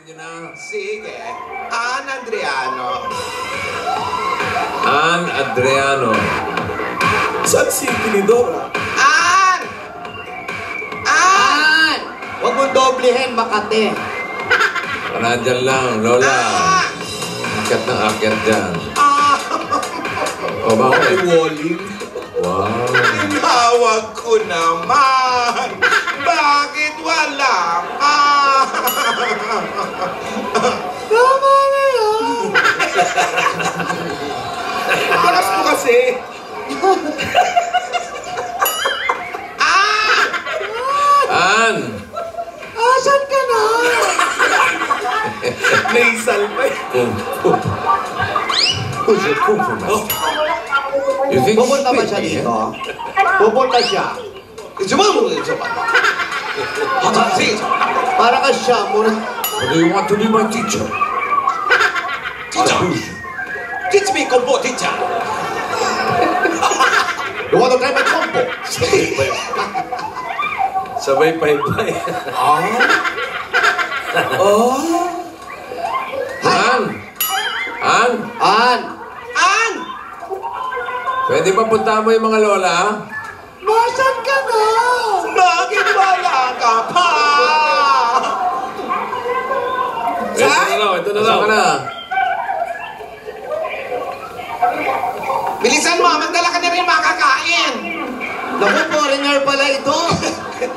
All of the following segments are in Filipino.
Panoorin nyo na. Sige. Ann Adriano. Ann Adriano. Saan si Tinidora? Ann! Ann! Huwag mong doblehin, Makate. Nandyan lang, Lola. Ann! Akyat ng akyat dyan. Ah! O bakit? Walling. Wow. Tinawag ko naman! Bakit wala ka? Tama na yan. Paras mo kasi. Ah! Ann! Asan ka na? Nasal pa eh. Kung fu master. You think Pupunta ba siya she's dito? Pupunta siya. Para ka siya muna. Do you want to be my teacher? Teach me combo, teacher. You want to try my combo? Sabay pay-pay. Ann! Ann! Ann! Ann! Pwede pa punta mo yung mga lola? Masan ka na? Bakit wala ka pa? Ito na raw, ito na raw. Saan ka na? Bilisan mo, magdala ka na rin makakain. Naku, foreigner pala ito.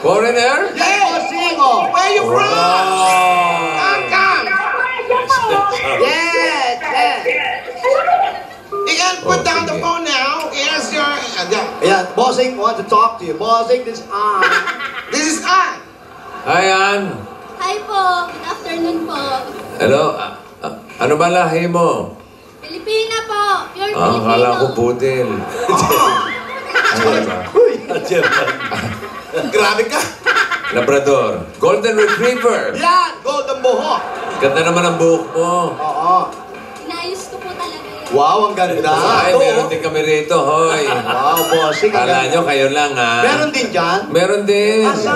Foreigner? Hey! Bossing, oh. Where you from? Come, come. Yes, yes. You can put down the phone now. Here's your... Ayan, Bossing want to talk to you. Bossing, this is Ann. This is Ann. Hi, Ann. Hi po. Good afternoon po. Hello? Ano ba lahi mo? Pilipina po. Pure Ah, Filipino. kala ko putin. Ano ba? Grabe ka. Labrador. Golden Retriever. Yan, golden buhok. Ganda naman ang buhok mo. Oo. Inayos ko po talaga yan. Wow, ang ganda. Ay, meron din kami rito, hoy. Wow, Bossing. ang Kala ganda. nyo, kayo lang, ha? Meron din dyan? Meron din. Asa?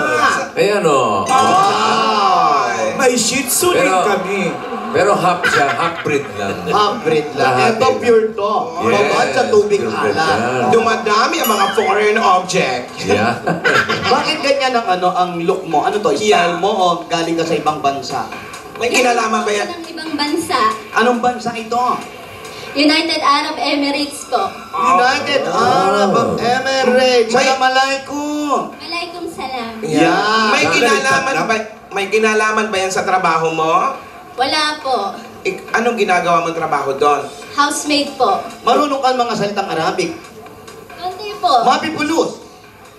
Ayan, o. Wow. May Shih Tzu din Pero- kami. Pero half siya, half breed lang. Half-breed lang. Lahat Ito, din. pure to. Yes, Babad sa tubig pure breed alat. yan. Dumadami ang mga foreign object. Yeah. Bakit ganyan ang look mo? Ano to? Style Yeah. mo o galing ka sa ibang bansa? May kinalaman ba yan? Ng ibang bansa. Anong bansa ito? United Arab Emirates po. United Arab Emirates. May- Assalamualaikum. Walaikum salam. Yeah. May kinalaman ba yan sa trabaho mo? Wala po. Anong ginagawa mong trabaho doon? Housemaid po. Marunong ka mga salitang Arabic. Konti po. Mapipulus.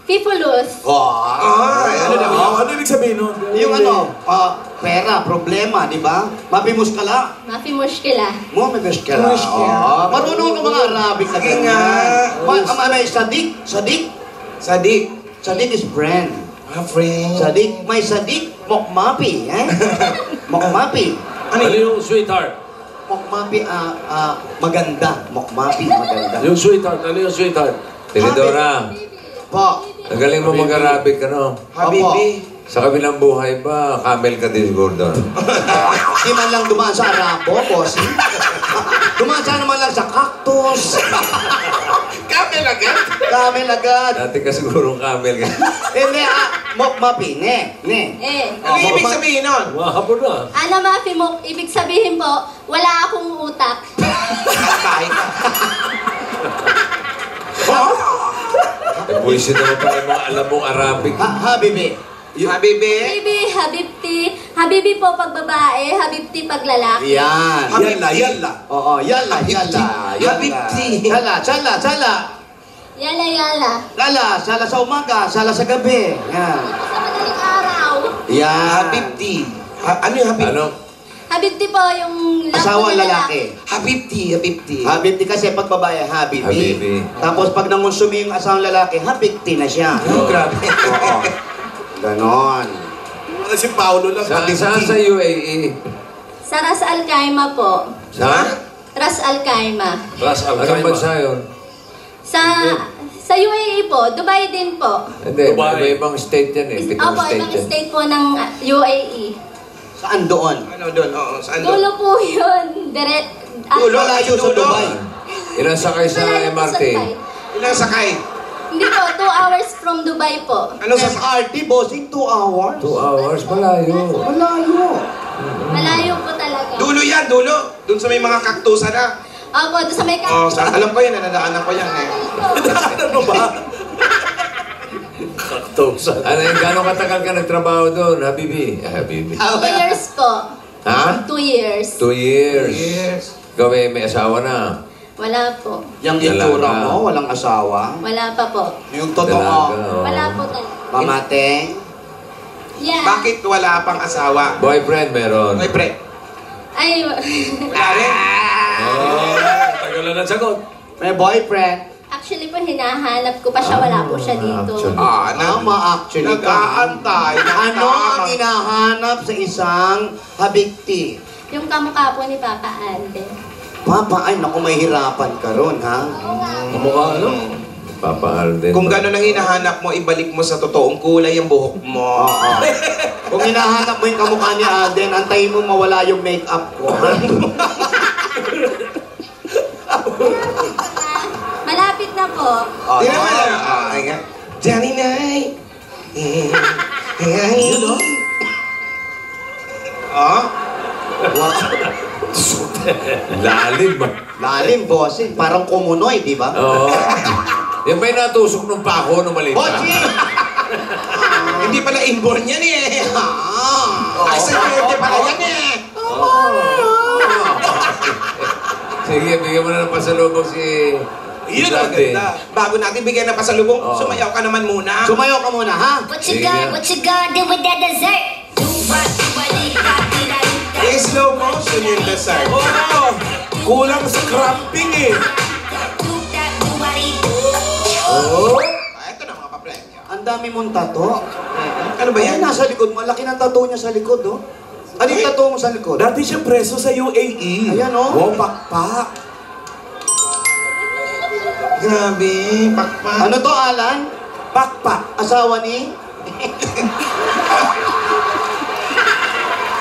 Pipulus. Ay, ano daw yun? Ano ibig sabihin nun? Yung ano, pera, problema, di ba? Mapimus ka lang. Mafi mushkila. Mo, may muskela. Marunong ka mga Arabic na Sige ganyan. nga. May sadik. Sadik. Sadik. Sadik is friend. Friend. Sadik. May sadik. Mokmapi. Eh? Mokmapi. Ano yung sweetheart? Mokmapi, maganda. Mokmapi, maganda. Yung sweetheart, ano yung sweetheart? Tinidora, Po. nagaling mo mag-Arabic, ano? Habibi. Sa kabilang buhay ba, camel ka din siguro doon? Di man lang dumaan sa Arabo, boss. Dumaan sa naman lang sa cactus. Kamel agad. Camel agad. Dati ka siguro camel ka. Hindi, mokmapi. Ne. Ano ibig sabihin nun? Mahapon na. Ano mafi mo? Ibig sabihin po, wala akong utak. Kahit ka. Buwisit naman pa yung mga alam mong Arabic. Habibi. Habibi. Habibi, habibti. Habibi po pag babae, habibti pag lalaki. Yan. Yalla. Oo, yalla. Habibti. Sala. Yala yala. Sala sa umaga, sala sa gabi. Yan. Sa madaling araw. Yan. Habibti. Ano yung habibti? Ano? Habibti po yung Asawa lalaki. Habibti. Habibti kasi pag babae, habibi. Habibi. Tapos pag nangonsumi yung asawang lalaki, habibti na siya. Oh, grabe. Oo. Ganon. Ano si Paolo lang? Saan sa UAE? Sa Ras Al Khaimah po. Sa? Ras Al Khaimah. Ras Al Anong bansa Khaimah. yun? Sa UAE po, Dubai din po. Hindi, Dubai. may ibang state yan eh. Pitong Opo, state ibang yan. state po ng UAE. Saan doon? Ano doon? Oo, saan doon? Dulo po yun. Dulo, Malayo sa dulo. Dubai. Ilan sakay sa Malayo po sa MRT? Dubai. Ilang sakay? Hindi po, 2 hours from Dubai po. Ano sa SRT, bossing, 2 hours. 2 hours, malayo. Malayo. Malayo po talaga. Dulo yan, dulo. Doon sa may mga kaktusa na. Opo, doon sa may Oh, alam ko yan, nadaanan ko yan eh. Ano ba? Kaktusan. Ano yung gano'ng katagal ka nagtrabaho doon, Habibi? Habibi. 2 years po. Ha? 2 years. 2 years. Yes. Ikaw may asawa na. Wala po. Yung itsura mo, walang asawa. Wala pa po. Yung totoo. Dalaga, oh. Wala po talaga. Mamateng. Yeah. Bakit wala pang asawa? Boyfriend meron. Ay, pre. Ay, Wala rin. Oh, tagal na sagot. May boyfriend. actually po hinahanap ko pa siya. Wala po siya dito. actually. Tama, actually. Nag-aantay. Ano ang hinahanap sa isang habikti? Yung kamukha po ni Papa Alden. Papa, ay naku, may hirapan ka ron, ha? Kamukha ano? Papa Alden. Kung gano'n ang hinahanap mo, ibalik mo sa totoong kulay ang buhok mo. Oo. Kung hinahanap mo yung kamukha ni Alden, antayin mo mawala yung make-up ko, ha? Malapit na po. Oh, Tingnan mo na. Ay, nga. Johnny Night. Oh? Lalim ba? Lalim, bossing. Parang kumunoy, di ba? Oo. Yan ba yung natusok ng pako nung maliit ka? Bossing! Hindi pala inborn yan eh. Ah! Accidente pala yan eh. Sige, bigyan mo na ng pasalubong si... Yun ang Dante. ganda. Bago natin bigyan ng pasalubong, Oo. sumayaw ka naman muna. Sumayo ka muna, ha? What you got- what you gonna do with that dessert? Slow motion yung dessert. Oh, kulang sa cramping eh. Oo. Ito na mga papremyo. Ang dami mong tato. Ano ba yan? Ay, nasa likod mo. Laki ng tato niya sa likod, oh. Ano yung tato mo sa likod? Dati siya preso sa UAE. Ayan, oh. Oh, pakpak. Grabe, pakpak. Ano to, Alan? Pakpak. Asawa ni?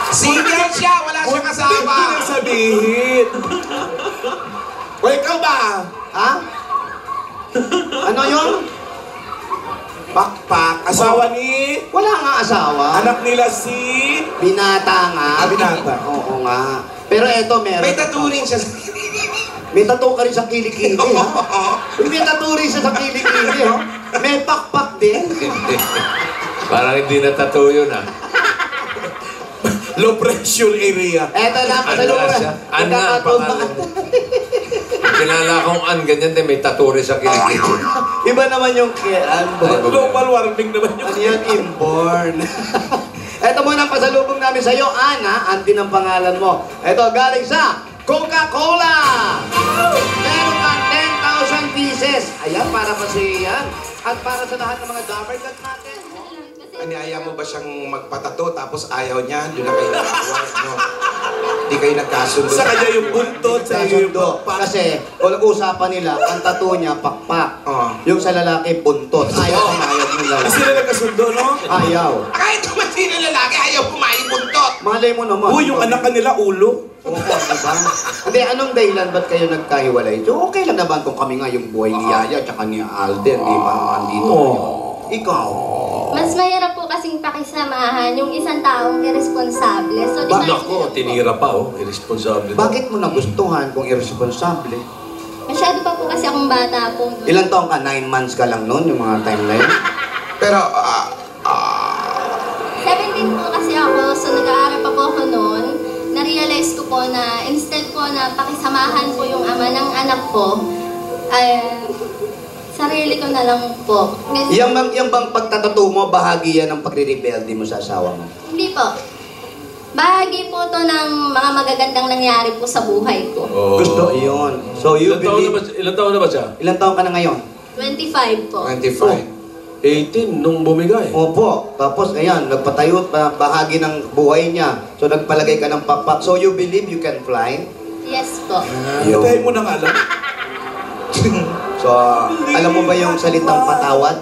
Single siya, wala siyang asawa. Hindi na sabihin. O ikaw ba? Ha? Ano yun? Pakpak. Asawa ni... Wala nga asawa. Anak nila si... Binata nga. Binata. Oo nga. Pero eto, meron. May tattoo rin siya. May tattoo ka rin sa kilikili, ha? May tattoo rin siya sa kilikili, ha? May pakpak din. Parang hindi na tattoo yun, ah. Low pressure area. Eto na, pasalubong Siya. An nga ang pangalan. Kilala akong An, ganyan din, may tattoo rin sa kilikili. Iba naman yung Global warming naman yung... Ano yan? Inborn. Eto muna ang pasalubong namin sa'yo, Ana. An din ang pangalan mo. Eto, galing sa Coca-Cola! Meron kang 10,000 pieces. Ayan, para pa sa yan. At para sa lahat ng mga government natin. Aniaya mo ba siyang magpatato tapos ayaw niya? Doon na kayo nag-award, no? Hindi kayo nagkasundo. Sa kanya yung buntot, sa iyo yung Kasundo. pakpak. Kasi, kung usapan nila, ang tattoo niya, pakpak. Oh. Yung sa lalaki, buntot. Ayaw pumayag ng Hindi lalaki. sila nagkasundo, no? Ayaw. Kahit naman sino lalaki, ayaw pumain buntot. Malay mo naman. Uy, yung anak kanila ulo. Oo, diba? Hindi, anong dahilan ba't kayo nagkahiwalay? So, okay lang naman kung kami nga yung buhay ni Yaya tsaka ni Alden, di ba? Andito kayo. Ikaw. Mas mahirap po kasing pakisamahan yung isang taong irresponsable. So, di ba? Nako, tinira pa, oh. Irresponsible. Bakit mo nagustuhan kung irresponsable? Masyado pa po kasi akong bata po. Ilang taong ka? 9 months ka lang noon, yung mga time na yun? Pero, 17 po kasi ako, so nag-aaral pa po ako noon. Na-realize ko po na instead po na pakisamahan po yung ama ng anak ko, sarili ko na lang po. Yung bang pagtatato mo, bahagi yan ng pagre-rebelde mo sa asawa mo? Hindi po. Bahagi po to ng mga magagandang nangyari po sa buhay ko. Oh. Gusto, yun. So, you Ilan taon na ba siya? Ilang taong ka na ngayon? 25 po. 25. 18 nung bumigay. Opo. Tapos, ayan, nagpatayo, bahagi ng buhay niya. So, nagpalagay ka ng pakpak. So, you believe you can fly? Yes po. Tayo mo na nga lang. So, alam mo ba yung salitang patawad?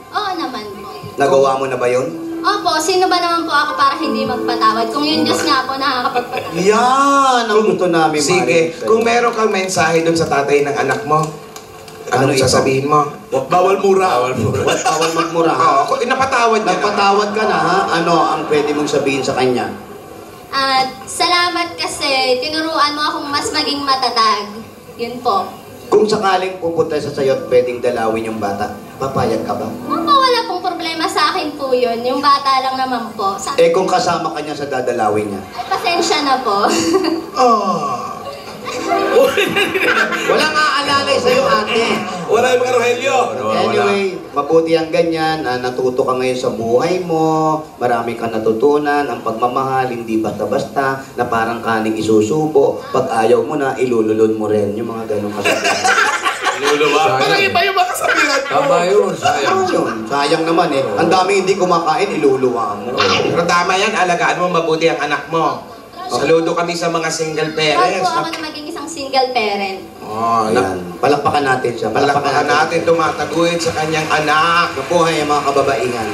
Oo naman po. Nagawa mo na ba yun? Opo, sino ba naman po ako para hindi magpatawad? Kung yung Diyos nga po nakakapagpatawad. Yan ang gusto namin Sige, marinig sa'yo. kung meron kang mensahe dun sa tatay ng anak mo, Ano anong ito? sasabihin mo? Bawal mura. Bawal magmura. Oo, kung napatawad niya na. Nagpatawad ka na, ha? Ano ang pwede mong sabihin sa kanya? At salamat kasi tinuruan mo akong mas maging matatag. Yun po. Kung sakaling pupunta sa sayo at pwedeng dalawin yung bata, papayag ka ba? Opo, wala pong problema sa akin po yun. Yung bata lang naman po. Eh kung kasama ka niya sa dadalawin niya. Ay, pasensya na po. Oh. Walang aalalay sa'yo, ate. Wala yung mga Rogelio. Anyway, mabuti ang ganyan. Natuto ka ngayon sa buhay mo. Marami kang natutunan. Ang pagmamahal, hindi basta-basta na parang kaning isusubo. Pag ayaw mo na, ilululun mo rin. Yung mga ganong kasabihan. Luluwa. Sayang. Iba yung mga kasabihan mo. Tama yun, sayang. Yun, sayang naman eh. Ang dami hindi kumakain, iluluwa mo. Pero tama yan, alagaan mo mabuti ang anak mo. Saludo kami sa mga single Proud parents. po ako na maging isang single parent. Oh, Ayan. Palakpakan natin siya. palakpakan natin tumataguyod sa kanyang anak. Nabuhay ang mga kababaihan.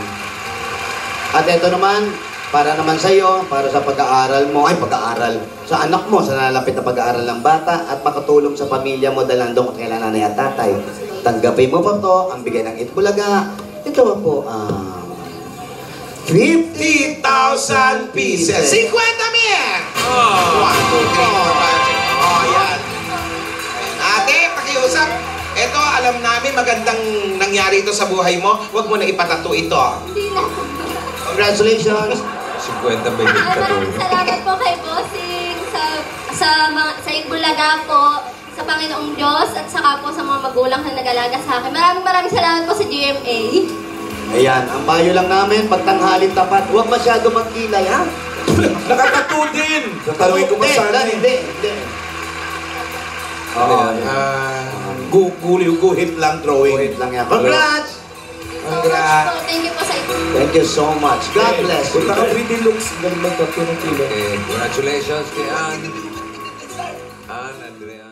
At ito naman, para naman sa iyo, para sa pag-aaral mo, ay pag-aaral, sa anak mo, sa nalalapit na pag-aaral ng bata, at makatulong sa pamilya mo dalandong at kailan nanay at tatay. Tanggapin mo pa to, ang bigay ng Itbulaga. Ito ba po, 50,000 pieces. 50 mil! Oh, 1, 2, 3, 4, 5, 6. Oh, yan. Ayan. Ate, pakiusap. Ito, alam namin magandang nangyari ito sa buhay mo. Huwag mo na ipatato ito. Hindi na. congratulations. 50 may Maraming salamat po kay Bossing sa Itbulaga po, sa Panginoong Diyos, at saka po sa mga magulang na nag-alaga sa akin. Maraming salamat po sa GMA. Ayan, ang payo lang namin, pagtanghalin tapat, huwag masyado magkilay, ha? Nakatato din. Tatanungin ko pa sana. Hindi. Oo. Guhit lang drawing. Wait lang yan. Congrats! Congrats. Thank you po sa Itbulaga. Thank you so much. God bless you. Kung naka-pretty looks, galing magtato ng kilo. Congratulations kay Ann. Ann, Andrea.